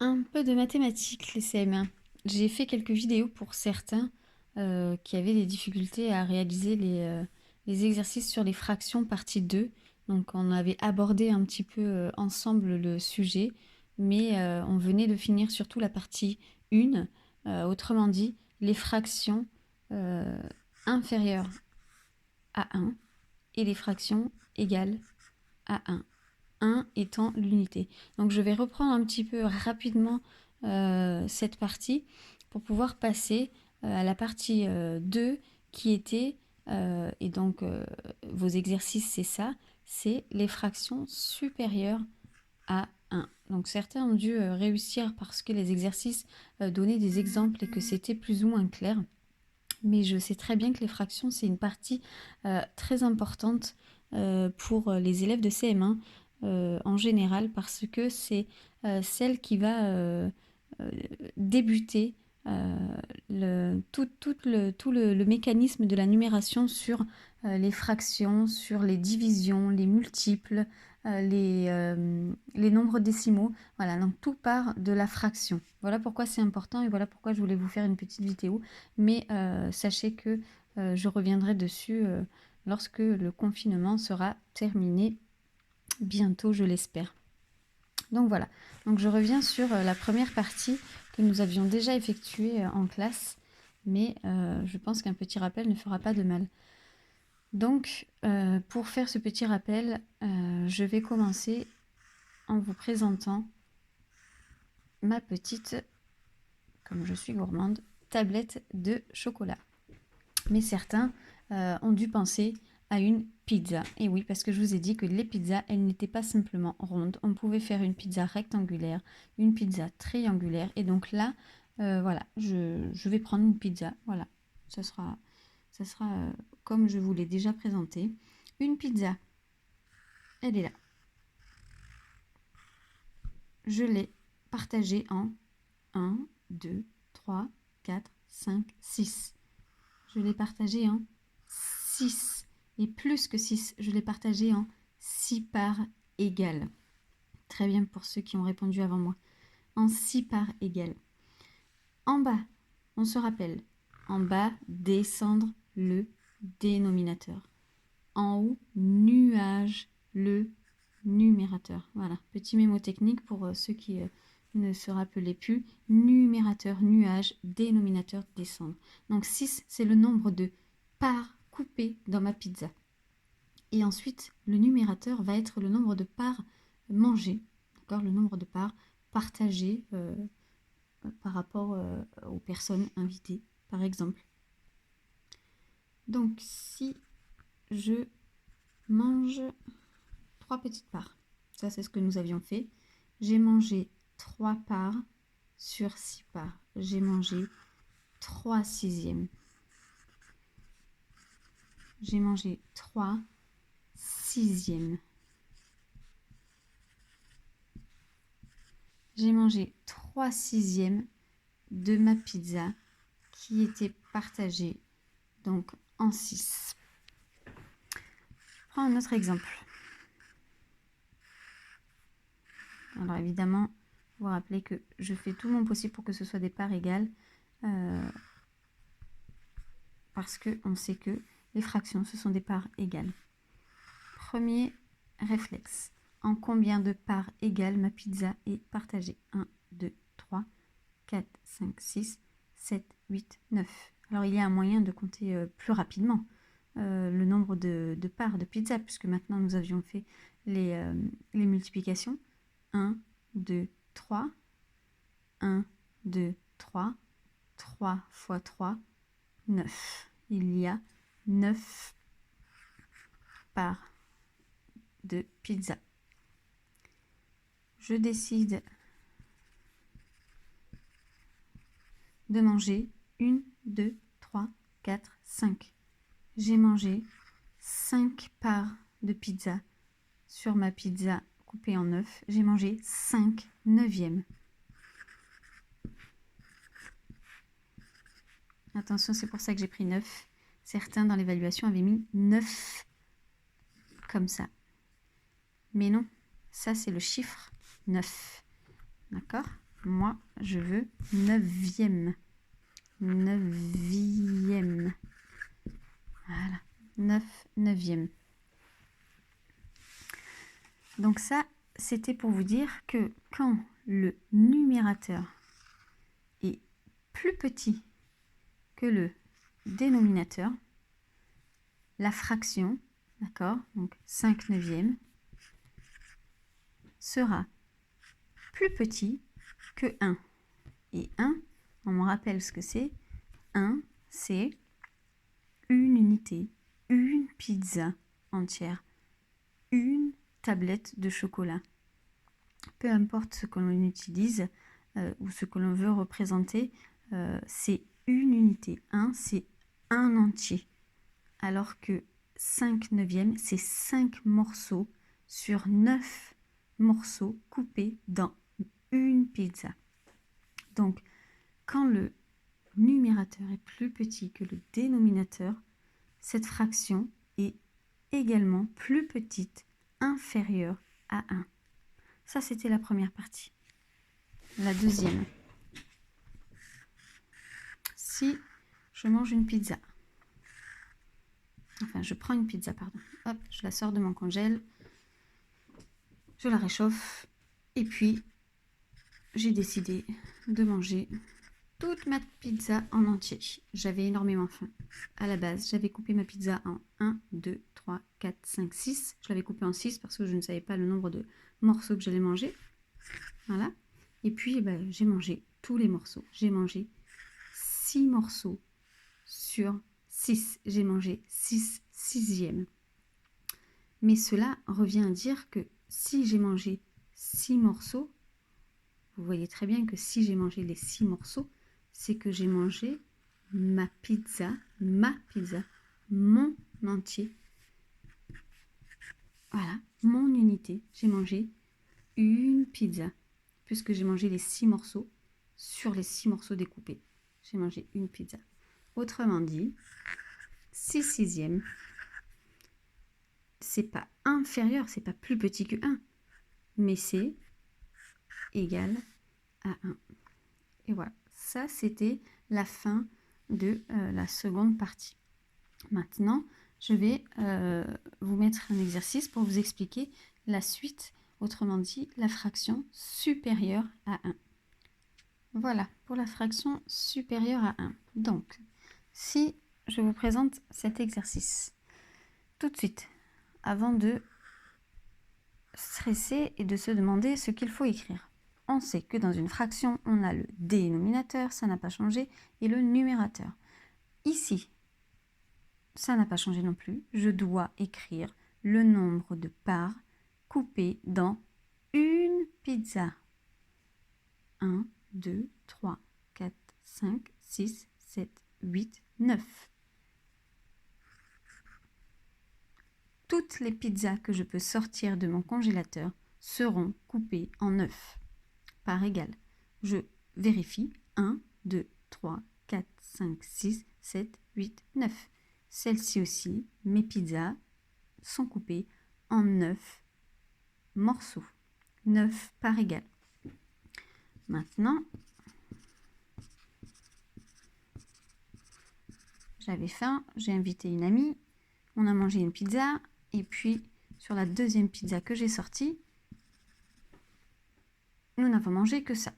Un peu de mathématiques, les CM1. J'ai fait quelques vidéos pour certains qui avaient des difficultés à réaliser les exercices sur les fractions partie 2. Donc on avait abordé un petit peu ensemble le sujet, mais on venait de finir surtout la partie 1, autrement dit les fractions euh, inférieures à 1 et les fractions égales à 1. 1 étant l'unité. Donc je vais reprendre un petit peu rapidement cette partie pour pouvoir passer à la partie 2 qui était, et donc vos exercices c'est ça, c'est les fractions supérieures à 1. Donc certains ont dû réussir parce que les exercices donnaient des exemples et que c'était plus ou moins clair. Mais je sais très bien que les fractions, c'est une partie très importante pour les élèves de CM1 en général parce que c'est celle qui va euh, débuter tout le mécanisme de la numération sur les fractions, sur les divisions, les multiples, les nombres décimaux. Voilà, donc tout part de la fraction. Voilà pourquoi c'est important et voilà pourquoi je voulais vous faire une petite vidéo. Mais sachez que je reviendrai dessus lorsque le confinement sera terminé, bientôt je l'espère. Donc voilà, donc je reviens sur la première partie que nous avions déjà effectuée en classe, mais je pense qu'un petit rappel ne fera pas de mal. Donc pour faire ce petit rappel, je vais commencer en vous présentant ma petite, comme je suis gourmande, tablette de chocolat. Mais certains ont dû penser à une pizza. Et oui, parce que je vous ai dit que les pizzas, elles n'étaient pas simplement rondes. On pouvait faire une pizza rectangulaire, une pizza triangulaire. Et donc là, voilà, je vais prendre une pizza. Voilà, ça sera comme je vous l'ai déjà présenté. Une pizza, elle est là. Je l'ai partagée en 1, 2, 3, 4, 5, 6. Je l'ai partagée en 6. Et plus que 6, je l'ai partagé en 6 parts égales. Très bien pour ceux qui ont répondu avant moi. En 6 parts égales. En bas, on se rappelle. En bas, descendre le dénominateur. En haut, nuage le numérateur. Voilà, petit mémo technique pour ceux qui ne se rappelaient plus. Numérateur, nuage, dénominateur, descendre. Donc 6, c'est le nombre de parts coupées dans ma pizza. Et ensuite, le numérateur va être le nombre de parts mangées, d'accord, le nombre de parts partagées par rapport aux personnes invitées, par exemple. Donc, si je mange 3 petites parts, ça c'est ce que nous avions fait, j'ai mangé 3 parts sur 6 parts. J'ai mangé 3 sixièmes. J'ai mangé 3 sixièmes. J'ai mangé 3 sixièmes de ma pizza qui était partagée donc en 6. Je prends un autre exemple. Alors évidemment, vous vous rappelez que je fais tout mon possible pour que ce soit des parts égales parce qu'on sait que les fractions, ce sont des parts égales. Premier réflexe. En combien de parts égales ma pizza est partagée? 1, 2, 3, 4, 5, 6, 7, 8, 9. Alors il y a un moyen de compter plus rapidement le nombre de parts de pizza, puisque maintenant nous avions fait les multiplications. 1, 2, 3. 1, 2, 3. 3 fois 3, 9. Il y a 9 parts de pizza. Je décide de manger 1, 2, 3, 4, 5. J'ai mangé 5 parts de pizza sur ma pizza coupée en 9. J'ai mangé 5 neuvièmes. Attention, c'est pour ça que j'ai pris 9. Certains dans l'évaluation avaient mis 9 comme ça. Mais non, ça c'est le chiffre 9. D'accord? Moi, je veux 9e. 9e. Voilà. 9e. Donc ça, c'était pour vous dire que quand le numérateur est plus petit que le dénominateur, la fraction, d'accord, donc 5/9, sera plus petit que 1. Et 1, on me rappelle ce que c'est. 1, c'est une unité, une pizza entière, une tablette de chocolat. Peu importe ce que l'on utilise ou ce que l'on veut représenter, c'est une unité. 1, c'est un entier. Alors que 5/9, c'est 5 morceaux sur 9 morceaux coupés dans une pizza. Donc, quand le numérateur est plus petit que le dénominateur, cette fraction est également plus petite, inférieure à 1. Ça, c'était la première partie. La deuxième. Si je mange une pizza, enfin, je prends une pizza, pardon. Hop, je la sors de mon congèle, je la réchauffe, et puis j'ai décidé de manger toute ma pizza en entier. J'avais énormément faim. À la base, j'avais coupé ma pizza en 1, 2, 3, 4, 5, 6. Je l'avais coupée en 6 parce que je ne savais pas le nombre de morceaux que j'allais manger. Voilà. Et puis, j'ai mangé tous les morceaux. J'ai mangé 6 morceaux sur 6. J'ai mangé 6/6. Mais cela revient à dire que si j'ai mangé 6 morceaux, vous voyez très bien que si j'ai mangé les 6 morceaux, c'est que j'ai mangé ma pizza, mon entier. Voilà, mon unité. J'ai mangé une pizza, puisque j'ai mangé les 6 morceaux sur les 6 morceaux découpés. J'ai mangé une pizza. Autrement dit, 6/6, c'est pas inférieur, c'est pas plus petit que 1, mais c'est égal à 1. Et voilà, ça c'était la fin de la seconde partie. Maintenant, je vais vous mettre un exercice pour vous expliquer la suite, autrement dit, la fraction supérieure à 1. Voilà, pour la fraction supérieure à 1. Donc, si je vous présente cet exercice, tout de suite, avant de stresser et de se demander ce qu'il faut écrire. On sait que dans une fraction, on a le dénominateur, ça n'a pas changé, et le numérateur. Ici, ça n'a pas changé non plus. Je dois écrire le nombre de parts coupées dans une pizza. 1, 2, 3, 4, 5, 6, 7, 8, 9. Toutes les pizzas que je peux sortir de mon congélateur seront coupées en 9. Par égal. Je vérifie. 1, 2, 3, 4, 5, 6, 7, 8, 9. Celles-ci aussi, mes pizzas, sont coupées en 9 morceaux. 9 par égal. Maintenant, j'avais faim, j'ai invité une amie, on a mangé une pizza, et puis sur la deuxième pizza que j'ai sortie, nous n'avons mangé que ça.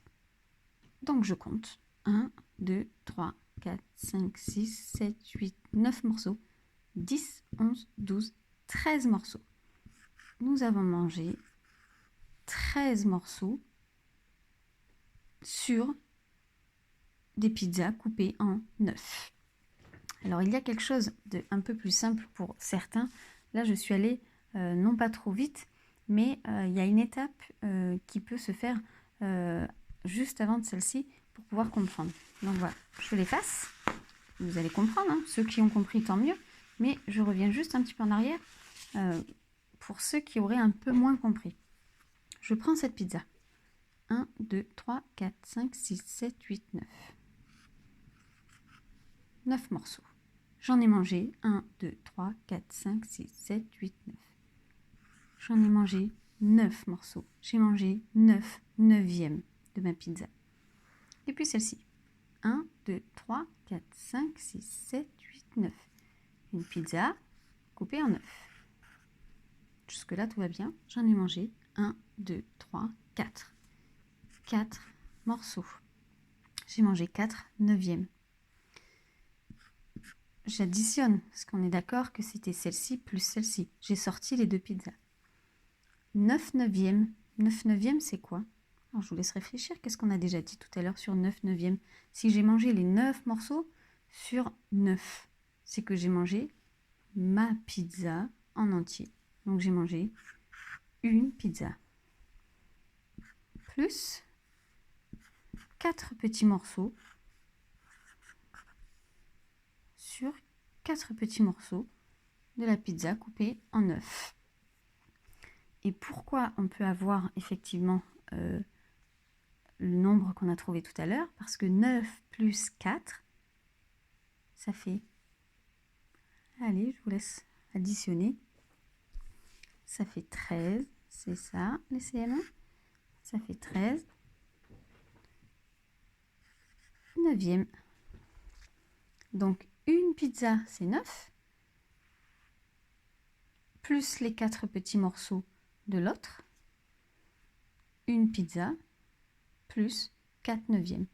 Donc je compte. 1, 2, 3, 4, 5, 6, 7, 8, 9 morceaux. 10, 11, 12, 13 morceaux. Nous avons mangé 13 morceaux sur des pizzas coupées en 9. Alors il y a quelque chose de un peu plus simple pour certains. Là je suis allée non pas trop vite, mais il y a une étape qui peut se faire juste avant de celle-ci pour pouvoir comprendre. Donc voilà, je l'efface. Vous allez comprendre, hein. Ceux qui ont compris tant mieux, mais je reviens juste un petit peu en arrière pour ceux qui auraient un peu moins compris. Je prends cette pizza. 1, 2, 3, 4, 5, 6, 7, 8, 9. 9 morceaux. J'en ai mangé 1, 2, 3, 4, 5, 6, 7, 8, 9. J'en ai mangé 9 morceaux. J'ai mangé 9 neuvièmes. de ma pizza. Et puis celle-ci. 1, 2, 3, 4, 5, 6, 7, 8, 9. Une pizza coupée en 9. Jusque-là, tout va bien. J'en ai mangé 1, 2, 3, 4. 4 morceaux. J'ai mangé 4 neuvièmes. J'additionne, parce qu'on est d'accord que c'était celle-ci plus celle-ci. J'ai sorti les deux pizzas. 9 neuvièmes. 9 neuvièmes, c'est quoi? Alors, je vous laisse réfléchir. Qu'est-ce qu'on a déjà dit tout à l'heure sur 9 neuvièmes? Si j'ai mangé les 9 morceaux sur 9, c'est que j'ai mangé ma pizza en entier. Donc, j'ai mangé une pizza. Plus 4 petits morceaux sur 4 petits morceaux de la pizza coupée en 9. Et pourquoi on peut avoir effectivement le nombre qu'on a trouvé tout à l'heure? Parce que 9 plus 4, ça fait... Allez, je vous laisse additionner. Ça fait 13, c'est ça, les CM1. Ça fait 13. 9e. Donc, une pizza, c'est 9. Plus les 4 petits morceaux de l'autre. Une pizza, plus 4 neuvièmes.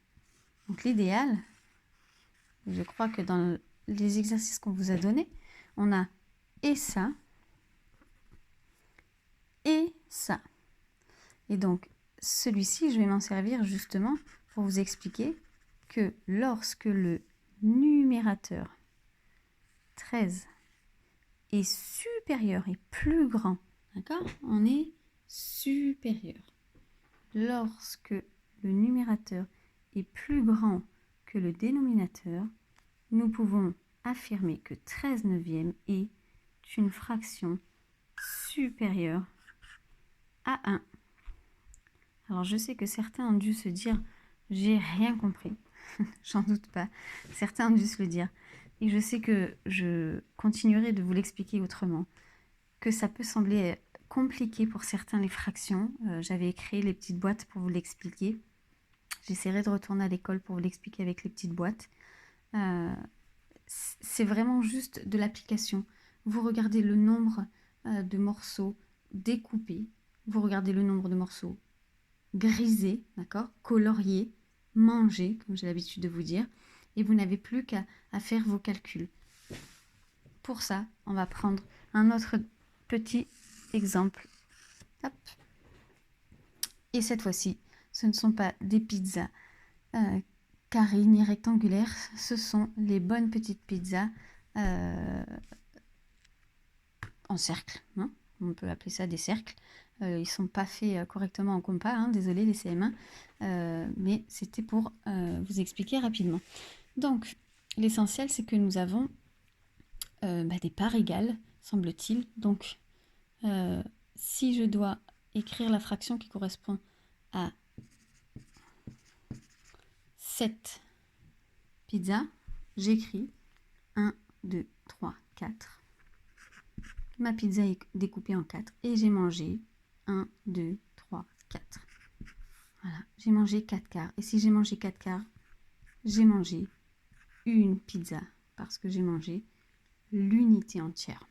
Donc, l'idéal, je crois que dans les exercices qu'on vous a donnés, on a et ça, et ça. Et donc, celui-ci, je vais m'en servir justement pour vous expliquer que lorsque le numérateur 13 est supérieur et plus grand, d'accord? On est supérieur. Lorsque le numérateur est plus grand que le dénominateur, nous pouvons affirmer que 13 neuvièmes est une fraction supérieure à 1. Alors je sais que certains ont dû se dire « j'ai rien compris ». J'en doute pas. Certains ont dû se le dire. Et je sais que je continuerai de vous l'expliquer autrement. Que ça peut sembler compliqué pour certains les fractions. J'avais créé les petites boîtes pour vous l'expliquer. J'essaierai de retourner à l'école pour vous l'expliquer avec les petites boîtes. C'est vraiment juste de l'application. Vous regardez le nombre de morceaux découpés. Vous regardez le nombre de morceaux grisés, d'accord, coloriés, mangés, comme j'ai l'habitude de vous dire. Et vous n'avez plus qu'à faire vos calculs. Pour ça, on va prendre un autre petit exemple. Hop. Et cette fois-ci, ce ne sont pas des pizzas carrées ni rectangulaires, ce sont les bonnes petites pizzas en cercle. Hein, on peut appeler ça des cercles. Ils ne sont pas faits correctement en compas, hein, désolé les CM1, mais c'était pour vous expliquer rapidement. Donc, l'essentiel, c'est que nous avons des parts égales, semble-t-il. Donc, si je dois écrire la fraction qui correspond à 7 pizzas, j'écris 1, 2, 3, 4. Ma pizza est découpée en 4 et j'ai mangé 1, 2, 3, 4. Voilà, j'ai mangé 4 quarts. Et si j'ai mangé 4 quarts, j'ai mangé une pizza parce que j'ai mangé l'unité entière.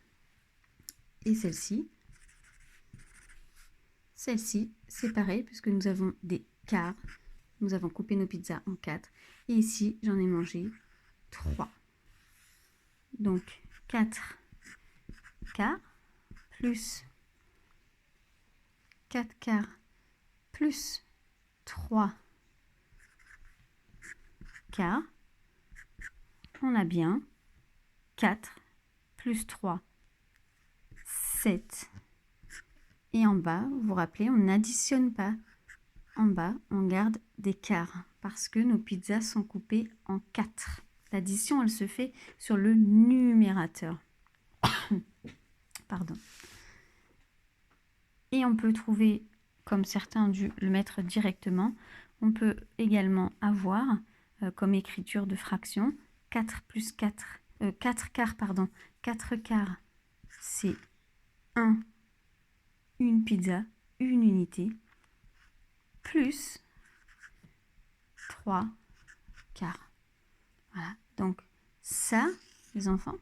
Et celle-ci, c'est pareil puisque nous avons des quarts. Nous avons coupé nos pizzas en 4. Et ici, j'en ai mangé 3. Donc, 4 quarts plus 4 quarts plus 3 quarts. On a bien 4 plus 3, 7. Et en bas, vous vous rappelez, on n'additionne pas. En bas, on garde des quarts parce que nos pizzas sont coupées en 4. L'addition, elle se fait sur le numérateur. Pardon. Et on peut trouver, comme certains ont dû le mettre directement, on peut également avoir comme écriture de fraction 4 plus 4, 4 quarts, pardon. 4 quarts, c'est 1, une pizza, une unité, plus 3 quarts. Voilà, donc ça, les enfants,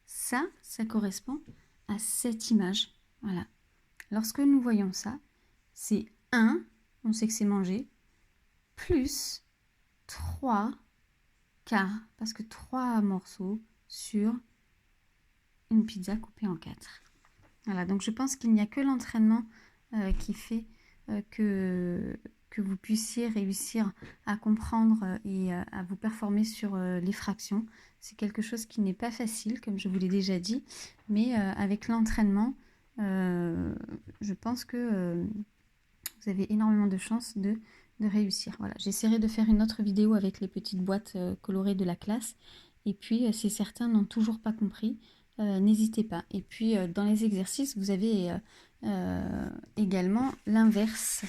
ça correspond à cette image. Voilà. Lorsque nous voyons ça, c'est 1, on sait que c'est mangé, plus 3 quarts, parce que 3 morceaux sur une pizza coupée en 4. Voilà, donc je pense qu'il n'y a que l'entraînement qui fait que vous puissiez réussir à comprendre et à vous performer sur les fractions. C'est quelque chose qui n'est pas facile, comme je vous l'ai déjà dit, mais avec l'entraînement, je pense que vous avez énormément de chances de réussir. Voilà, j'essaierai de faire une autre vidéo avec les petites boîtes colorées de la classe. Et puis, si certains n'ont toujours pas compris, n'hésitez pas. Et puis, dans les exercices, vous avez également l'inverse.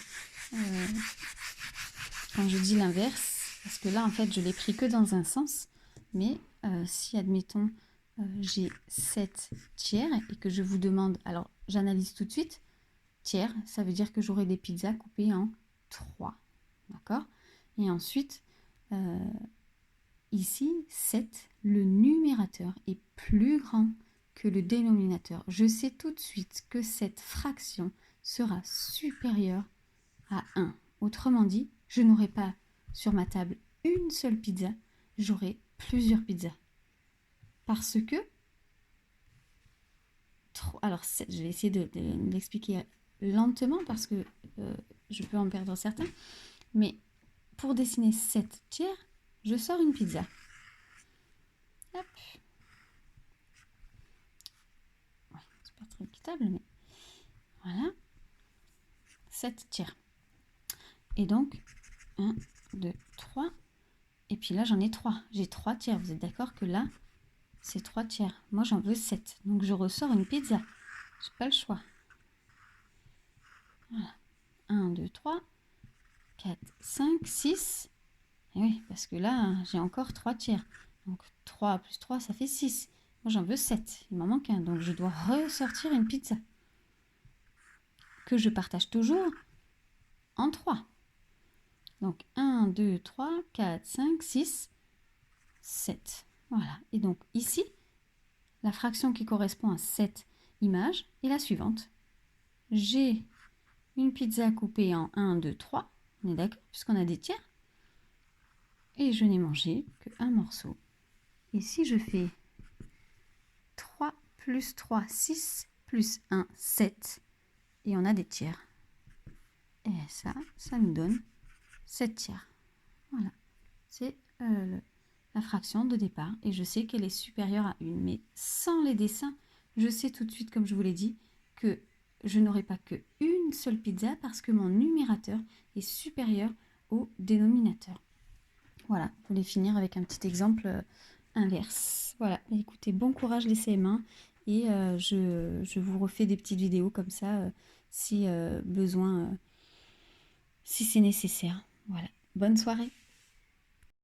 Quand je dis l'inverse, parce que là, en fait, je l'ai pris que dans un sens. Mais si, admettons, j'ai 7 tiers et que je vous demande... Alors, j'analyse tout de suite. Tiers, ça veut dire que j'aurai des pizzas coupées en 3. D'accord? Et ensuite, ici, 7, le numérateur est plus grand que le dénominateur. Je sais tout de suite que cette fraction sera supérieure à 1. Autrement dit, je n'aurai pas sur ma table une seule pizza, j'aurai plusieurs pizzas. Parce que... Alors, je vais essayer de l'expliquer lentement parce que je peux en perdre certains. Mais pour dessiner 7 tiers, je sors une pizza. Hop. Ouais, c'est pas très équitable, mais voilà. 7 tiers. Et donc, 1, 2, 3. Et puis là, j'en ai 3. J'ai 3 tiers. Vous êtes d'accord que là, c'est 3 tiers. Moi, j'en veux 7. Donc, je ressors une pizza. J'ai pas le choix. Voilà. 1, 2, 3, 4, 5, 6. Et oui, parce que là, j'ai encore 3 tiers. Donc 3 plus 3, ça fait 6. Moi, j'en veux 7. Il m'en manque un. Donc, je dois ressortir une pizza. Que je partage toujours en 3. Donc 1, 2, 3, 4, 5, 6, 7. Voilà. Et donc ici, la fraction qui correspond à cette image est la suivante. J'ai une pizza coupée en 1, 2, 3. On est d'accord, puisqu'on a des tiers. Et je n'ai mangé qu'un morceau. Et si je fais 3 plus 3, 6, plus 1, 7. Et on a des tiers. Et ça nous donne 7 tiers. Voilà. C'est la fraction de départ. Et je sais qu'elle est supérieure à 1. Mais sans les dessins, je sais tout de suite, comme je vous l'ai dit, que je n'aurai pas qu'une seule pizza parce que mon numérateur est supérieur au dénominateur. Voilà, je voulais finir avec un petit exemple inverse. Voilà, écoutez, bon courage les CM1 et je vous refais des petites vidéos comme ça si besoin, si c'est nécessaire. Voilà, bonne soirée.